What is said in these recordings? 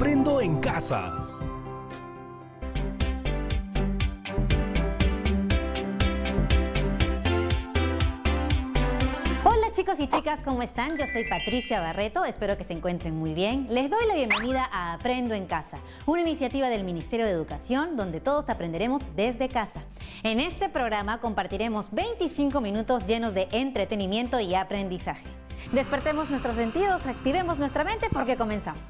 Aprendo en Casa. Hola chicos y chicas, ¿cómo están? Yo soy Patricia Barreto, espero que se encuentren muy bien. Les doy la bienvenida a Aprendo en Casa, una iniciativa del Ministerio de Educación donde todos aprenderemos desde casa. En este programa compartiremos 25 minutos llenos de entretenimiento y aprendizaje. Despertemos nuestros sentidos, activemos nuestra mente porque comenzamos.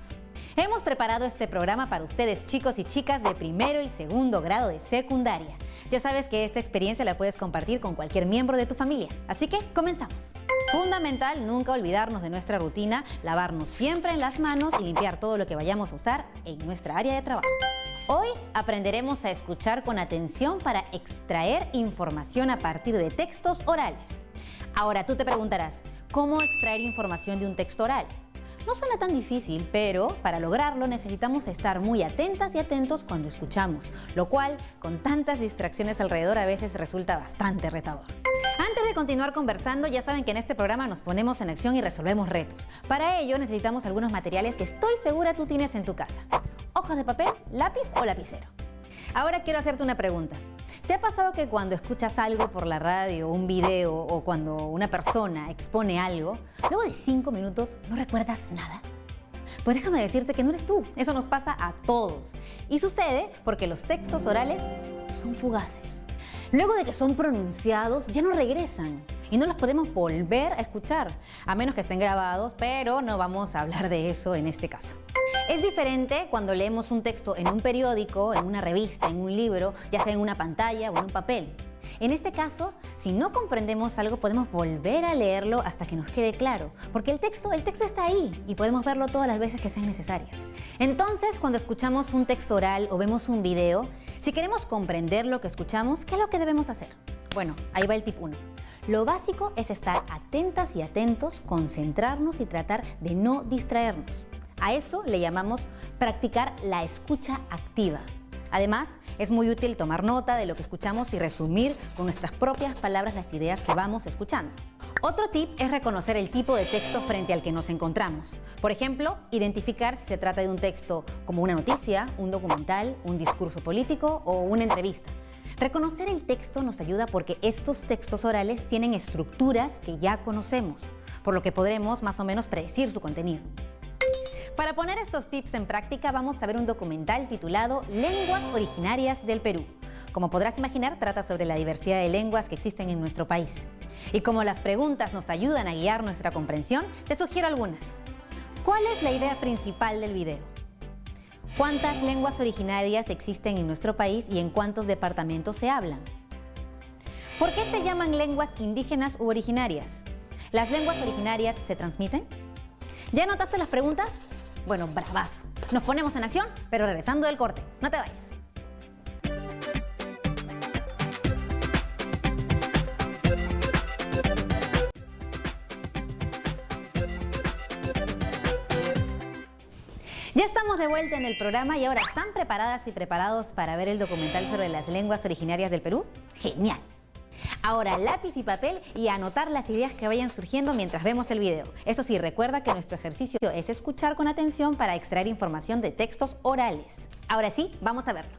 Hemos preparado este programa para ustedes, chicos y chicas de primero y segundo grado de secundaria. Ya sabes que esta experiencia la puedes compartir con cualquier miembro de tu familia, así que comenzamos. Fundamental nunca olvidarnos de nuestra rutina, lavarnos siempre en las manos y limpiar todo lo que vayamos a usar en nuestra área de trabajo. Hoy aprenderemos a escuchar con atención para extraer información a partir de textos orales. Ahora tú te preguntarás, ¿cómo extraer información de un texto oral? No suena tan difícil, pero para lograrlo necesitamos estar muy atentas y atentos cuando escuchamos, lo cual, con tantas distracciones alrededor, a veces resulta bastante retador. Antes de continuar conversando, ya saben que en este programa nos ponemos en acción y resolvemos retos. Para ello necesitamos algunos materiales que estoy segura tú tienes en tu casa. Hojas de papel, lápiz o lapicero. Ahora quiero hacerte una pregunta. ¿Te ha pasado que cuando escuchas algo por la radio, un video o cuando una persona expone algo, luego de 5 minutos no recuerdas nada? Pues déjame decirte que no eres tú, eso nos pasa a todos. Y sucede porque los textos orales son fugaces. Luego de que son pronunciados ya no regresan y no los podemos volver a escuchar, a menos que estén grabados, pero no vamos a hablar de eso en este caso. Es diferente cuando leemos un texto en un periódico, en una revista, en un libro, ya sea en una pantalla o en un papel. En este caso, si no comprendemos algo, podemos volver a leerlo hasta que nos quede claro, porque el texto está ahí y podemos verlo todas las veces que sean necesarias. Entonces, cuando escuchamos un texto oral o vemos un video, si queremos comprender lo que escuchamos, ¿qué es lo que debemos hacer? Bueno, ahí va el tip 1. Lo básico es estar atentas y atentos, concentrarnos y tratar de no distraernos. A eso le llamamos practicar la escucha activa. Además, es muy útil tomar nota de lo que escuchamos y resumir con nuestras propias palabras las ideas que vamos escuchando. Otro tip es reconocer el tipo de texto frente al que nos encontramos. Por ejemplo, identificar si se trata de un texto como una noticia, un documental, un discurso político o una entrevista. Reconocer el texto nos ayuda porque estos textos orales tienen estructuras que ya conocemos, por lo que podremos más o menos predecir su contenido. Para poner estos tips en práctica vamos a ver un documental titulado Lenguas Originarias del Perú. Como podrás imaginar, trata sobre la diversidad de lenguas que existen en nuestro país. Y como las preguntas nos ayudan a guiar nuestra comprensión, te sugiero algunas. ¿Cuál es la idea principal del video? ¿Cuántas lenguas originarias existen en nuestro país y en cuántos departamentos se hablan? ¿Por qué se llaman lenguas indígenas u originarias? ¿Las lenguas originarias se transmiten? ¿Ya notaste las preguntas? Bueno, bravazo. Nos ponemos en acción, pero regresando del corte. No te vayas. Ya estamos de vuelta en el programa y ahora ¿están preparadas y preparados para ver el documental sobre las lenguas originarias del Perú? ¡Genial! Ahora lápiz y papel y anotar las ideas que vayan surgiendo mientras vemos el video. Eso sí, recuerda que nuestro ejercicio es escuchar con atención para extraer información de textos orales. Ahora sí, vamos a verlo.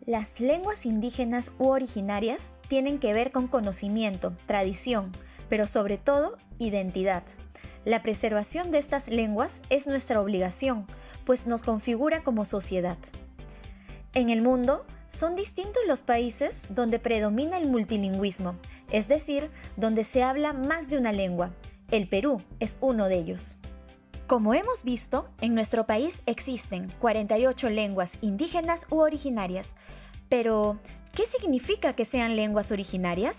Las lenguas indígenas u originarias tienen que ver con conocimiento, tradición, pero sobre todo, identidad. La preservación de estas lenguas es nuestra obligación, pues nos configura como sociedad. En el mundo, son distintos los países donde predomina el multilingüismo, es decir, donde se habla más de una lengua. El Perú es uno de ellos. Como hemos visto, en nuestro país existen 48 lenguas indígenas u originarias. Pero, ¿qué significa que sean lenguas originarias?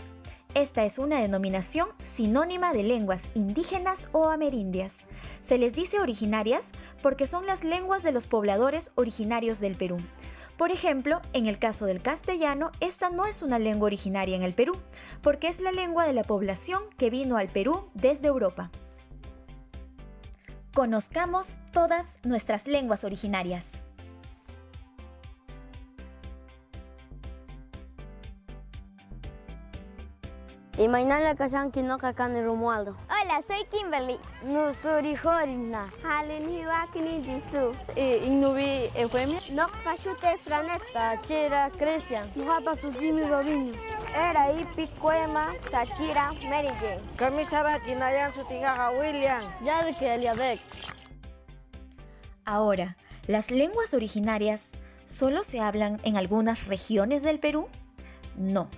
Esta es una denominación sinónima de lenguas indígenas o amerindias. Se les dice originarias porque son las lenguas de los pobladores originarios del Perú. Por ejemplo, en el caso del castellano, esta no es una lengua originaria en el Perú, porque es la lengua de la población que vino al Perú desde Europa. Conozcamos todas nuestras lenguas originarias. Imainala kashanki no kakani Romualdo. Hola, soy Kimberly. Nusuri Horina. Haleni wakini Jisoo. Ignubi Eufemia. No pashute Franet. Tachira Christian. Muhapa Sujimi Robinho. Era Ipi Cuema, Tachira, Mary Jane. Kamisaba Kinayan Sutingaja William. Yadke Eliabek. Ahora, ¿las lenguas originarias solo se hablan en algunas regiones del Perú? No.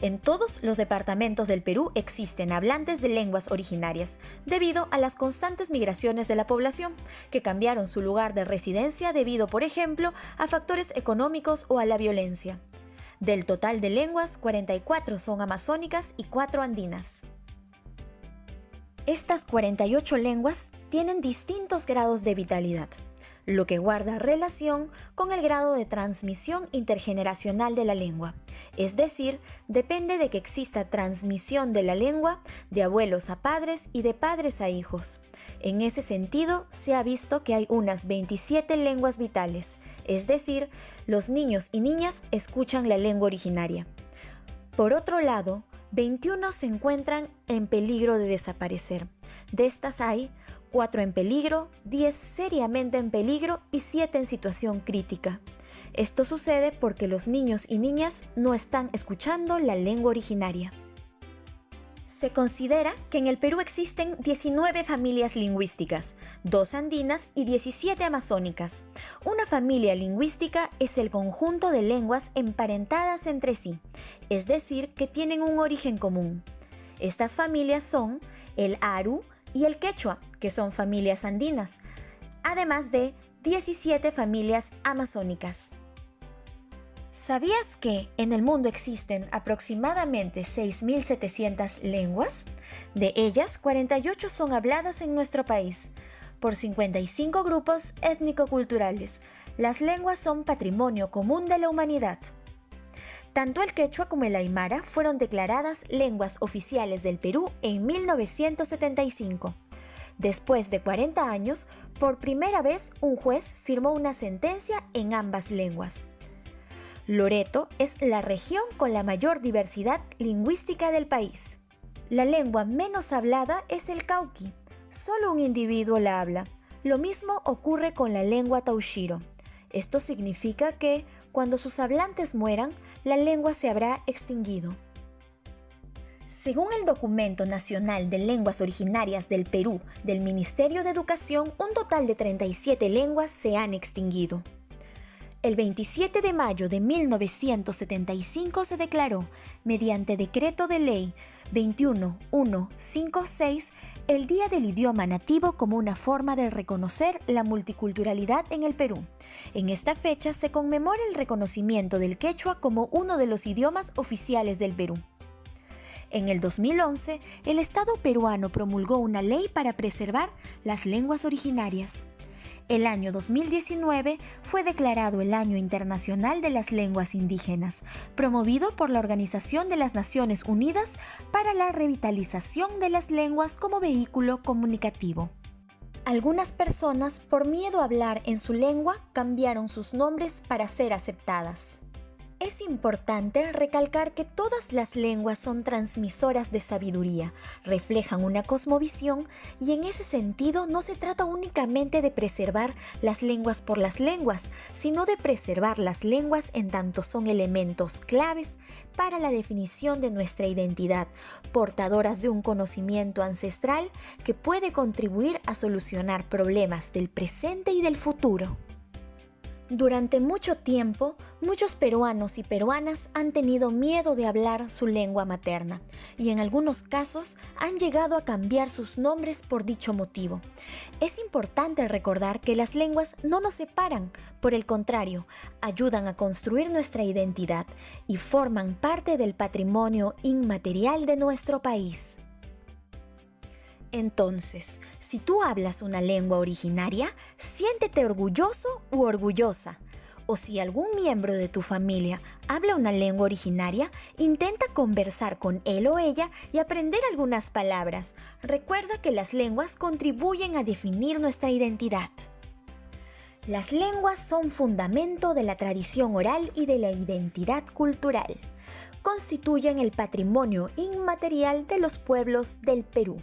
En todos los departamentos del Perú existen hablantes de lenguas originarias, debido a las constantes migraciones de la población, que cambiaron su lugar de residencia debido, por ejemplo, a factores económicos o a la violencia. Del total de lenguas, 44 son amazónicas y 4 andinas. Estas 48 lenguas tienen distintos grados de vitalidad, lo que guarda relación con el grado de transmisión intergeneracional de la lengua. Es decir, depende de que exista transmisión de la lengua de abuelos a padres y de padres a hijos. En ese sentido, se ha visto que hay unas 27 lenguas vitales, es decir, los niños y niñas escuchan la lengua originaria. Por otro lado, 21 se encuentran en peligro de desaparecer. De estas hay 4 en peligro, 10 seriamente en peligro y 7 en situación crítica. Esto sucede porque los niños y niñas no están escuchando la lengua originaria. Se considera que en el Perú existen 19 familias lingüísticas, 2 andinas y 17 amazónicas. Una familia lingüística es el conjunto de lenguas emparentadas entre sí, es decir, que tienen un origen común. Estas familias son el aru y el quechua, que son familias andinas, además de 17 familias amazónicas. ¿Sabías que en el mundo existen aproximadamente 6.700 lenguas? De ellas, 48 son habladas en nuestro país, por 55 grupos étnico-culturales. Las lenguas son patrimonio común de la humanidad. Tanto el quechua como el aymara fueron declaradas lenguas oficiales del Perú en 1975. Después de 40 años, por primera vez un juez firmó una sentencia en ambas lenguas. Loreto es la región con la mayor diversidad lingüística del país. La lengua menos hablada es el cauqui. Solo un individuo la habla. Lo mismo ocurre con la lengua taushiro. Esto significa que, cuando sus hablantes mueran, la lengua se habrá extinguido. Según el Documento Nacional de Lenguas Originarias del Perú del Ministerio de Educación, un total de 37 lenguas se han extinguido. El 27 de mayo de 1975 se declaró, mediante Decreto de Ley 21156, el Día del Idioma Nativo como una forma de reconocer la multiculturalidad en el Perú. En esta fecha se conmemora el reconocimiento del quechua como uno de los idiomas oficiales del Perú. En el 2011, el Estado peruano promulgó una ley para preservar las lenguas originarias. El año 2019 fue declarado el Año Internacional de las Lenguas Indígenas, promovido por la Organización de las Naciones Unidas para la Revitalización de las Lenguas como vehículo comunicativo. Algunas personas, por miedo a hablar en su lengua, cambiaron sus nombres para ser aceptadas. Es importante recalcar que todas las lenguas son transmisoras de sabiduría, reflejan una cosmovisión y en ese sentido no se trata únicamente de preservar las lenguas por las lenguas, sino de preservar las lenguas en tanto son elementos claves para la definición de nuestra identidad, portadoras de un conocimiento ancestral que puede contribuir a solucionar problemas del presente y del futuro. Durante mucho tiempo, muchos peruanos y peruanas han tenido miedo de hablar su lengua materna y en algunos casos han llegado a cambiar sus nombres por dicho motivo. Es importante recordar que las lenguas no nos separan, por el contrario, ayudan a construir nuestra identidad y forman parte del patrimonio inmaterial de nuestro país. Entonces, si tú hablas una lengua originaria, siéntete orgulloso u orgullosa. O si algún miembro de tu familia habla una lengua originaria, intenta conversar con él o ella y aprender algunas palabras. Recuerda que las lenguas contribuyen a definir nuestra identidad. Las lenguas son fundamento de la tradición oral y de la identidad cultural. constituyen el patrimonio inmaterial de los pueblos del Perú.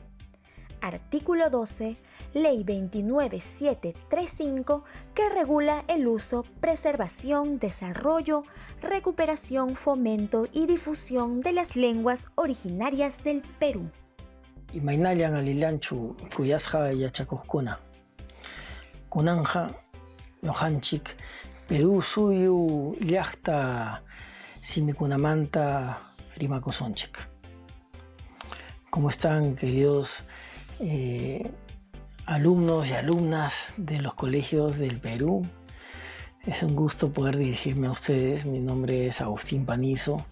Artículo 12, Ley 29735, que regula el uso, preservación, desarrollo, recuperación, fomento y difusión de las lenguas originarias del Perú. Imaynallan alilanchu kuyasqa yachakuqkuna. Kunanja ñuqanchik Perú suyu llaqta simikunamanta rimakusunchik. ¿Cómo están, queridos alumnos y alumnas de los colegios del Perú? Es un gusto poder dirigirme a ustedes. Mi nombre es Agustín Panizo.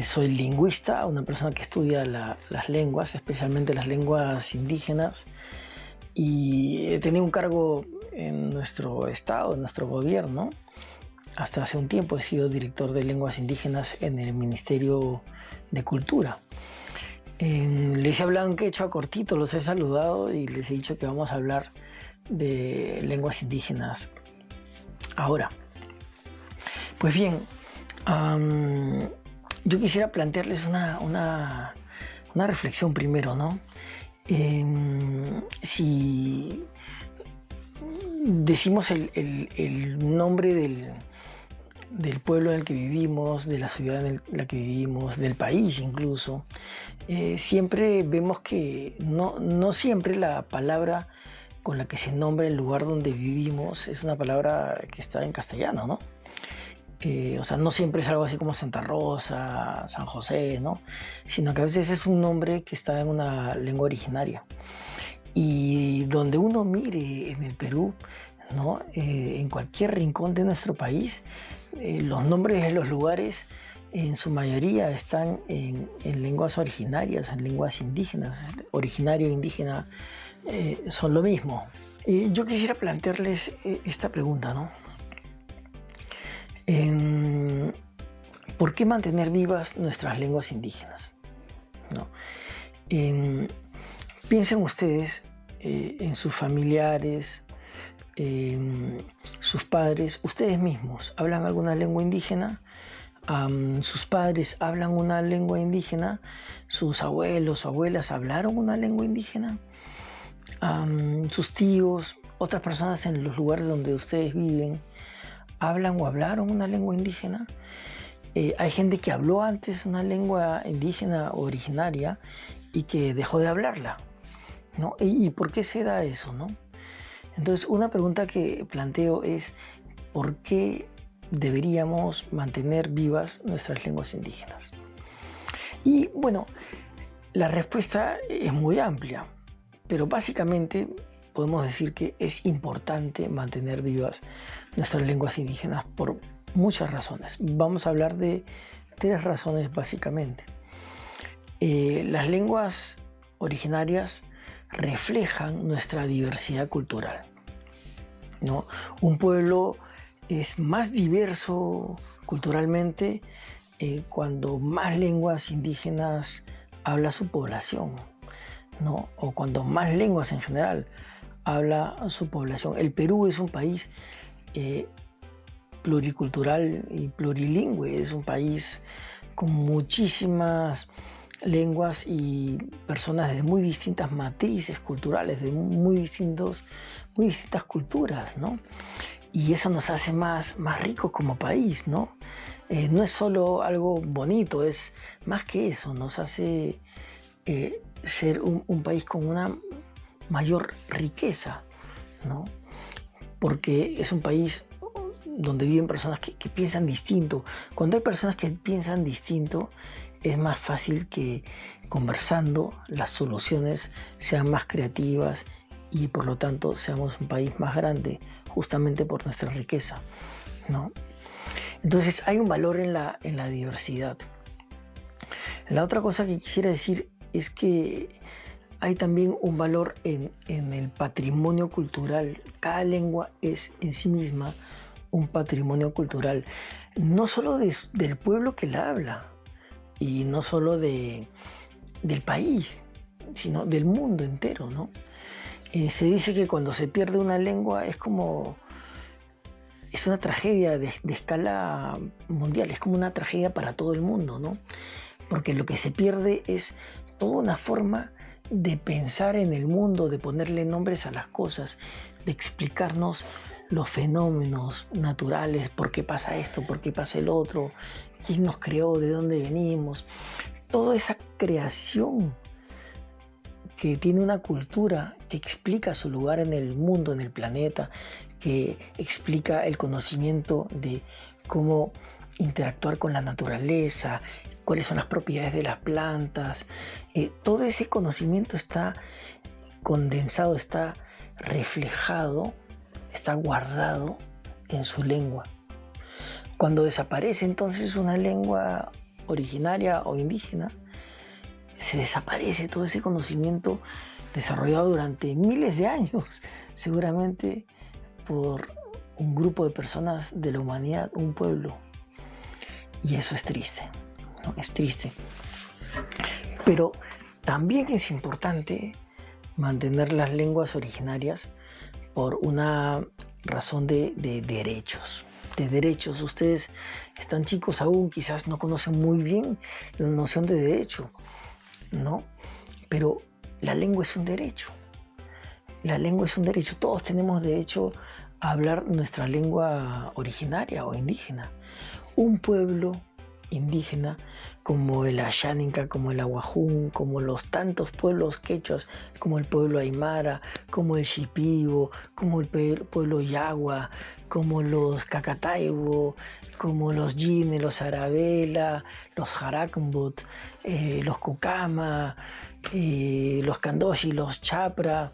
Soy lingüista, una persona que estudia las lenguas, especialmente las lenguas indígenas, y he tenido un cargo en nuestro estado, en nuestro gobierno. Hasta hace un tiempo he sido director de lenguas indígenas en el Ministerio de Cultura. Les he hablado en quechua cortito, los he saludado y les he dicho que vamos a hablar de lenguas indígenas ahora. Pues bien, yo quisiera plantearles una reflexión primero, ¿no? Si decimos el nombre del pueblo en el que vivimos, de la ciudad en la que vivimos, del país incluso, siempre vemos que no siempre la palabra con la que se nombra el lugar donde vivimos es una palabra que está en castellano, ¿no? O sea, no siempre es algo así como Santa Rosa, San José, ¿no? Sino que a veces es un nombre que está en una lengua originaria. Y donde uno mire en el Perú, ¿no? En cualquier rincón de nuestro país, los nombres de los lugares en su mayoría están en lenguas originarias, en lenguas indígenas. Originario e indígena son lo mismo. Yo quisiera plantearles esta pregunta, ¿no? ¿Por qué mantener vivas nuestras lenguas indígenas? ¿No? Piensen ustedes en sus familiares, sus padres, ustedes mismos. ¿Hablan alguna lengua indígena? ¿Sus padres hablan una lengua indígena? ¿Sus abuelos o abuelas hablaron una lengua indígena? ¿Sus tíos, otras personas en los lugares donde ustedes viven, hablan o hablaron una lengua indígena? Hay gente que habló antes una lengua indígena o originaria y que dejó de hablarla, ¿no? ¿Y por qué se da eso, no? Entonces, una pregunta que planteo es ¿por qué deberíamos mantener vivas nuestras lenguas indígenas? Y bueno, la respuesta es muy amplia, pero básicamente podemos decir que es importante mantener vivas nuestras lenguas indígenas por muchas razones. Vamos a hablar de 3 razones básicamente. Las lenguas originarias reflejan nuestra diversidad cultural, ¿no? Un pueblo es más diverso culturalmente cuando más lenguas indígenas habla su población, ¿no? O cuando más lenguas en general habla su población. El Perú es un país pluricultural y plurilingüe, es un país con muchísimas lenguas y personas de muy distintas matrices culturales, de muy distintas culturas, ¿no? Y eso nos hace más ricos como país, ¿no? No es solo algo bonito, es más que eso, nos hace ser un país con una mayor riqueza, ¿no? Porque es un país donde viven personas que piensan distinto. Cuando hay personas que piensan distinto, es más fácil que conversando las soluciones sean más creativas y por lo tanto seamos un país más grande, justamente por nuestra riqueza, ¿no? Entonces hay un valor en la diversidad. La otra cosa que quisiera decir es que hay también un valor en el patrimonio cultural. Cada lengua es en sí misma un patrimonio cultural, no solo del pueblo que la habla y no solo del país, sino del mundo entero, ¿no? Se dice que cuando se pierde una lengua es como es una tragedia de escala mundial, es como una tragedia para todo el mundo, ¿no? Porque lo que se pierde es toda una forma de pensar en el mundo, de ponerle nombres a las cosas, de explicarnos los fenómenos naturales, por qué pasa esto, por qué pasa el otro, quién nos creó, de dónde venimos. Toda esa creación que tiene una cultura que explica su lugar en el mundo, en el planeta, que explica el conocimiento de cómo interactuar con la naturaleza, cuáles son las propiedades de las plantas. Todo ese conocimiento está condensado, está reflejado, está guardado en su lengua. Cuando desaparece entonces una lengua originaria o indígena, se desaparece todo ese conocimiento desarrollado durante miles de años, seguramente por un grupo de personas de la humanidad, un pueblo. Y eso es triste, ¿no? Es triste. Pero también es importante mantener las lenguas originarias por una razón de derechos. De derechos. Ustedes están chicos aún, quizás no conocen muy bien la noción de derecho, ¿no? Pero la lengua es un derecho. La lengua es un derecho. Todos tenemos derecho a hablar nuestra lengua originaria o indígena. Un pueblo indígena como el Ashaninka, como el Aguajún, como los tantos pueblos quechuas, como el pueblo Aymara, como el Shipibo, como el pueblo Yagua, como los Cacataibo, como los Yine, los Arabela, los Jarakmbut, los Cucama, los Candoshi, los Chapra,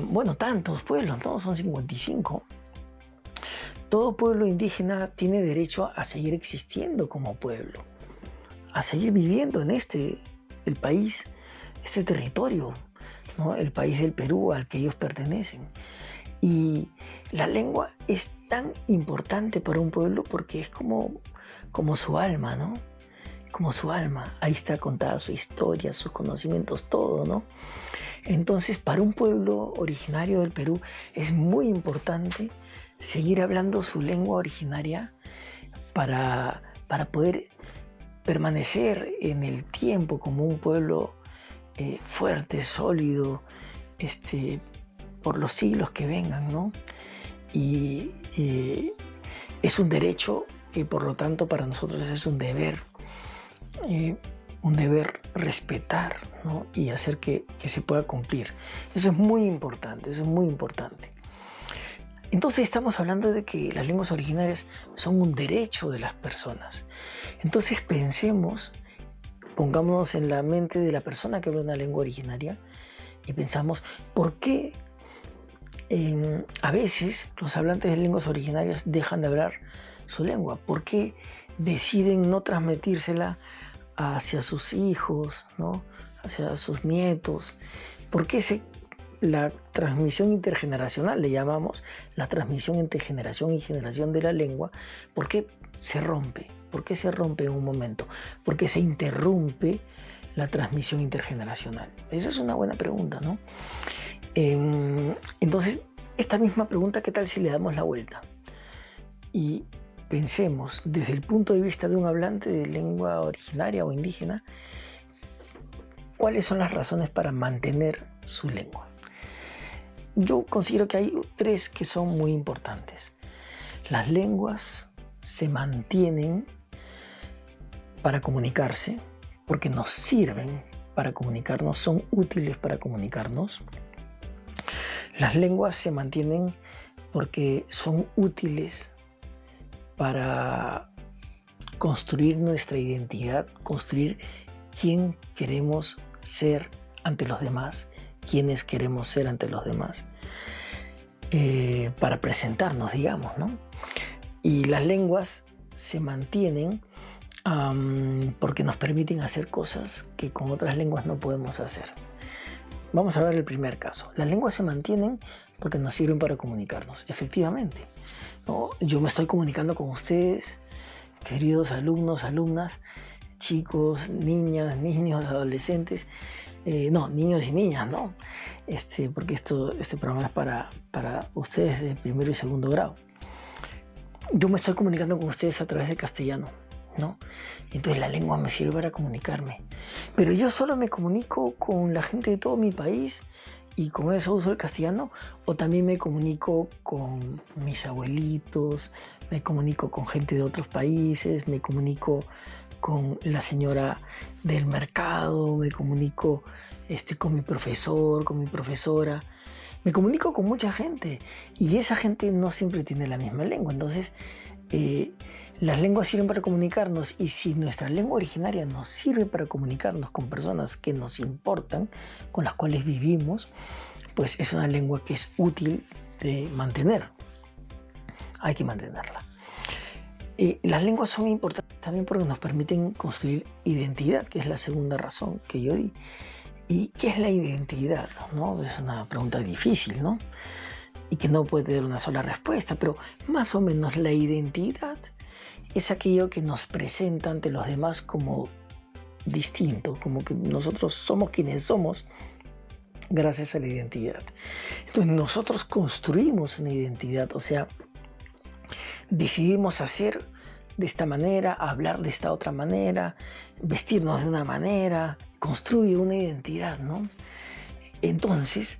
bueno, tantos pueblos, ¿no? Son 55. Todo pueblo indígena tiene derecho a seguir existiendo como pueblo, a seguir viviendo en el país, este territorio, ¿no? El país del Perú al que ellos pertenecen. Y la lengua es tan importante para un pueblo porque es como su alma, ¿no? Como su alma. Ahí está contada su historia, sus conocimientos, todo, ¿no? Entonces, para un pueblo originario del Perú es muy importante seguir hablando su lengua originaria para poder permanecer en el tiempo como un pueblo fuerte, sólido, por los siglos que vengan, ¿no? Y es un derecho que por lo tanto para nosotros es un deber respetar, ¿no? Y hacer que se pueda cumplir. Eso es muy importante, eso es muy importante. Entonces estamos hablando de que las lenguas originarias son un derecho de las personas. Entonces pongámonos en la mente de la persona que habla una lengua originaria y pensamos, ¿por qué a veces los hablantes de lenguas originarias dejan de hablar su lengua? ¿Por qué deciden no transmitírsela hacia sus hijos, ¿no? Hacia sus nietos? ¿Por qué la transmisión intergeneracional, le llamamos, la transmisión entre generación y generación de la lengua, ¿por qué se rompe? ¿Por qué se rompe en un momento? ¿Por qué se interrumpe la transmisión intergeneracional? Esa es una buena pregunta, ¿no? Entonces, esta misma pregunta, ¿qué tal si le damos la vuelta? Y pensemos, desde el punto de vista de un hablante de lengua originaria o indígena, ¿cuáles son las razones para mantener su lengua? Yo considero que hay 3 que son muy importantes. Las lenguas se mantienen para comunicarse, porque nos sirven para comunicarnos, son útiles para comunicarnos. Las lenguas se mantienen porque son útiles para construir nuestra identidad, construir quién queremos ser ante los demás, quiénes queremos ser ante los demás, para presentarnos, digamos, ¿no? Y las lenguas se mantienen porque nos permiten hacer cosas que con otras lenguas no podemos hacer. Vamos a ver el primer caso. Las lenguas se mantienen porque nos sirven para comunicarnos, efectivamente, ¿no? Yo me estoy comunicando con ustedes, queridos alumnos, alumnas, chicos, niñas, niños, adolescentes, niños y niñas, ¿no? Porque este programa es para ustedes de primero y segundo grado. yo me estoy comunicando con ustedes a través del castellano, ¿no? Entonces la lengua me sirve para comunicarme. Pero yo solo me comunico con la gente de todo mi país y con eso uso el castellano, o también me comunico con mis abuelitos, me comunico con gente de otros países, me comunico con la señora del mercado, me comunico con mi profesor, con mi profesora, me comunico con mucha gente y esa gente no siempre tiene la misma lengua. Entonces las lenguas sirven para comunicarnos, y si nuestra lengua originaria nos sirve para comunicarnos con personas que nos importan, con las cuales vivimos, pues es una lengua que es útil de mantener. Hay que mantenerla. Las lenguas son importantes también porque nos permiten construir identidad, que es la segunda razón que yo di. ¿Y qué es la identidad? ¿No? Es una pregunta difícil, ¿no? Y que no puede tener una sola respuesta, pero más o menos la identidad es aquello que nos presenta ante los demás como distinto, como que nosotros somos quienes somos gracias a la identidad. Entonces nosotros construimos una identidad, o sea, decidimos hacer de esta manera, hablar de esta otra manera, vestirnos de una manera, construye una identidad, ¿no? Entonces,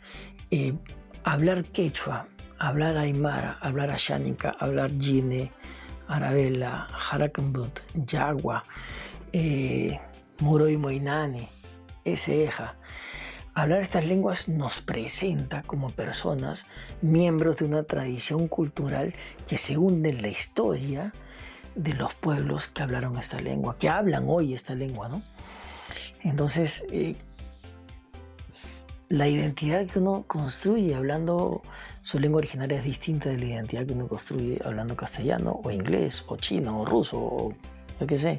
hablar quechua, hablar aymara, hablar ashánica, hablar yine, arabela, jarakambut, yagua, moroy moinani, eseja. Hablar estas lenguas nos presenta como personas miembros de una tradición cultural que se hunde en la historia de los pueblos que hablaron esta lengua, que hablan hoy esta lengua, ¿no? Entonces, la identidad que uno construye hablando su lengua originaria es distinta de la identidad que uno construye hablando castellano, o inglés, o chino, o ruso, o yo qué sé,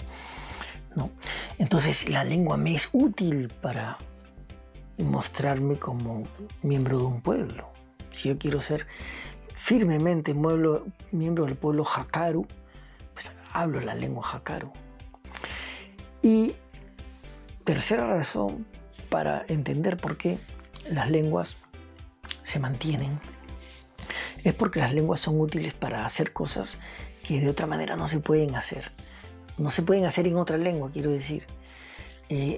¿no? Entonces, la lengua me es útil para mostrarme como miembro de un pueblo. Si yo quiero ser firmemente miembro del pueblo jakaru, pues hablo la lengua jakaru. Y tercera razón para entender por qué las lenguas se mantienen es porque las lenguas son útiles para hacer cosas que de otra manera no se pueden hacer. No se pueden hacer en otra lengua, quiero decir.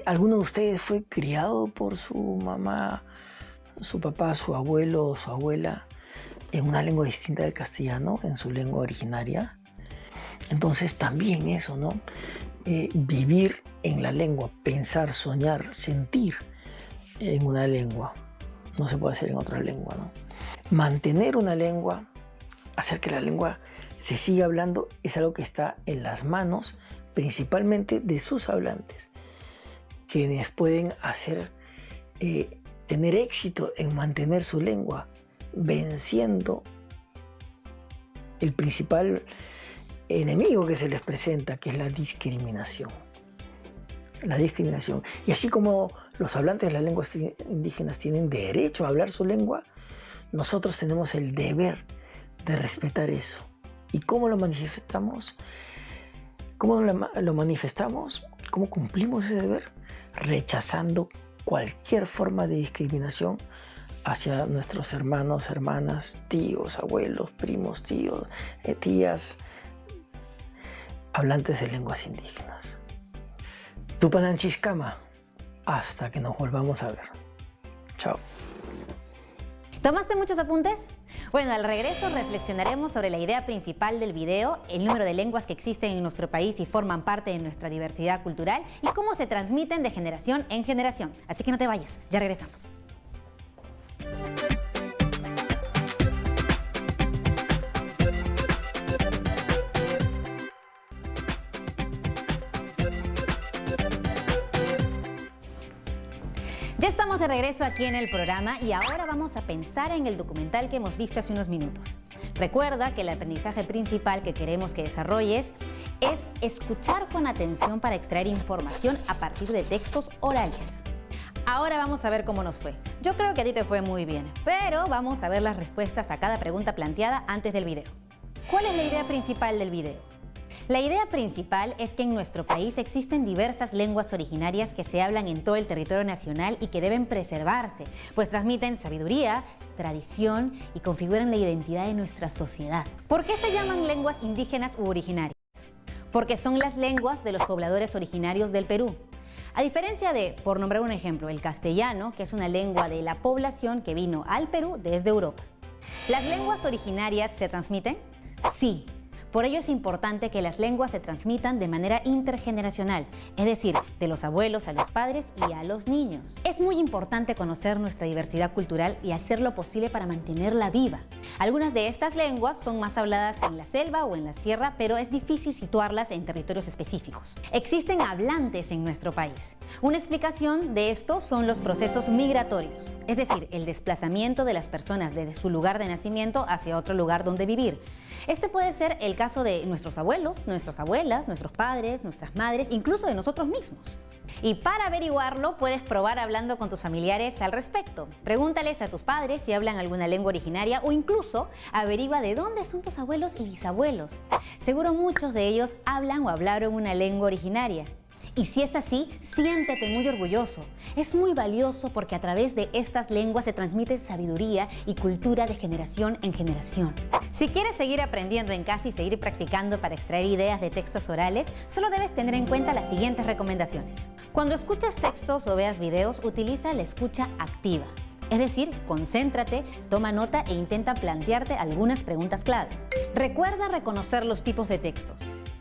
¿Alguno de ustedes fue criado por su mamá, su papá, su abuelo o su abuela en una lengua distinta del castellano, en su lengua originaria? Entonces también eso, ¿no? Vivir en la lengua, pensar, soñar, sentir en una lengua. No se puede hacer en otra lengua, ¿no? Mantener una lengua, hacer que la lengua se siga hablando, es algo que está en las manos principalmente de sus hablantes, quienes pueden hacer, tener éxito en mantener su lengua, venciendo el principal enemigo que se les presenta, que es la discriminación. La discriminación. Y así como los hablantes de las lenguas indígenas tienen derecho a hablar su lengua, nosotros tenemos el deber de respetar eso. ¿Y cómo lo manifestamos? ¿Cómo lo manifestamos? ¿Cómo cumplimos ese deber? Rechazando cualquier forma de discriminación hacia nuestros hermanos, hermanas, tíos, abuelos, primos, tíos, tías, hablantes de lenguas indígenas. Tupananchiscama, hasta que nos volvamos a ver. Chao. ¿Tomaste muchos apuntes? Bueno, al regreso reflexionaremos sobre la idea principal del video, el número de lenguas que existen en nuestro país y forman parte de nuestra diversidad cultural y cómo se transmiten de generación en generación. Así que no te vayas, ya regresamos. Ya estamos de regreso aquí en el programa y ahora vamos a pensar en el documental que hemos visto hace unos minutos. Recuerda que el aprendizaje principal que queremos que desarrolles es escuchar con atención para extraer información a partir de textos orales. Ahora vamos a ver cómo nos fue. Yo creo que a ti te fue muy bien, pero vamos a ver las respuestas a cada pregunta planteada antes del video. ¿Cuál es la idea principal del video? La idea principal es que en nuestro país existen diversas lenguas originarias que se hablan en todo el territorio nacional y que deben preservarse, pues transmiten sabiduría, tradición y configuran la identidad de nuestra sociedad. ¿Por qué se llaman lenguas indígenas u originarias? Porque son las lenguas de los pobladores originarios del Perú. A diferencia de, por nombrar un ejemplo, el castellano, que es una lengua de la población que vino al Perú desde Europa. ¿Las lenguas originarias se transmiten? Sí. Por ello es importante que las lenguas se transmitan de manera intergeneracional, es decir, de los abuelos a los padres y a los niños. Es muy importante conocer nuestra diversidad cultural y hacer lo posible para mantenerla viva. Algunas de estas lenguas son más habladas en la selva o en la sierra, pero es difícil situarlas en territorios específicos. Existen hablantes en nuestro país. Una explicación de esto son los procesos migratorios, es decir, el desplazamiento de las personas desde su lugar de nacimiento hacia otro lugar donde vivir. Este puede ser el caso de nuestros abuelos, nuestras abuelas, nuestros padres, nuestras madres, incluso de nosotros mismos. Y para averiguarlo, puedes probar hablando con tus familiares al respecto. Pregúntales a tus padres si hablan alguna lengua originaria o incluso averigua de dónde son tus abuelos y bisabuelos. Seguro muchos de ellos hablan o hablaron una lengua originaria. Y si es así, siéntete muy orgulloso. Es muy valioso porque a través de estas lenguas se transmite sabiduría y cultura de generación en generación. Si quieres seguir aprendiendo en casa y seguir practicando para extraer ideas de textos orales, solo debes tener en cuenta las siguientes recomendaciones. Cuando escuchas textos o veas videos, utiliza la escucha activa. Es decir, concéntrate, toma nota e intenta plantearte algunas preguntas claves. Recuerda reconocer los tipos de textos.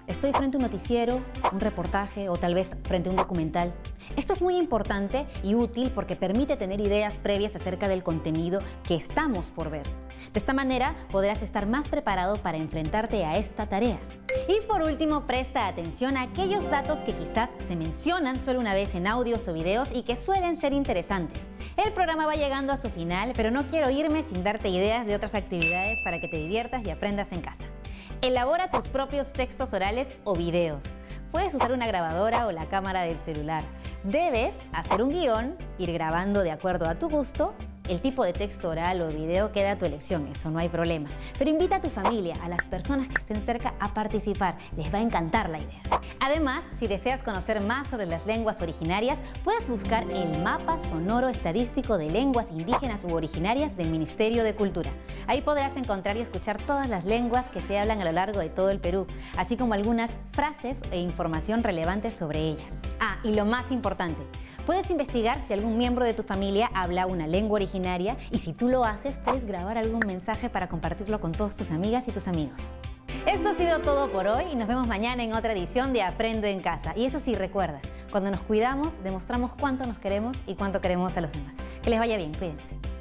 Estoy frente a un noticiero, un reportaje o tal vez frente a un documental. Esto es muy importante y útil porque permite tener ideas previas acerca del contenido que estamos por ver. De esta manera podrás estar más preparado para enfrentarte a esta tarea. Y por último, presta atención a aquellos datos que quizás se mencionan solo una vez en audios o videos y que suelen ser interesantes. El programa va llegando a su final, pero no quiero irme sin darte ideas de otras actividades para que te diviertas y aprendas en casa. Elabora tus propios textos orales o videos. Puedes usar una grabadora o la cámara del celular. Debes hacer un guión, ir grabando de acuerdo a tu gusto. El tipo de texto oral o video queda a tu elección, eso no hay problema. Pero invita a tu familia, a las personas que estén cerca a participar. Les va a encantar la idea. Además, si deseas conocer más sobre las lenguas originarias, puedes buscar el Mapa Sonoro Estadístico de Lenguas Indígenas u Originarias del Ministerio de Cultura. Ahí podrás encontrar y escuchar todas las lenguas que se hablan a lo largo de todo el Perú, así como algunas frases e información relevante sobre ellas. Ah, y lo más importante, puedes investigar si algún miembro de tu familia habla una lengua originaria y si tú lo haces, puedes grabar algún mensaje para compartirlo con todas tus amigas y tus amigos. Esto ha sido todo por hoy y nos vemos mañana en otra edición de Aprendo en Casa. Y eso sí, recuerda, cuando nos cuidamos, demostramos cuánto nos queremos y cuánto queremos a los demás. Que les vaya bien, cuídense.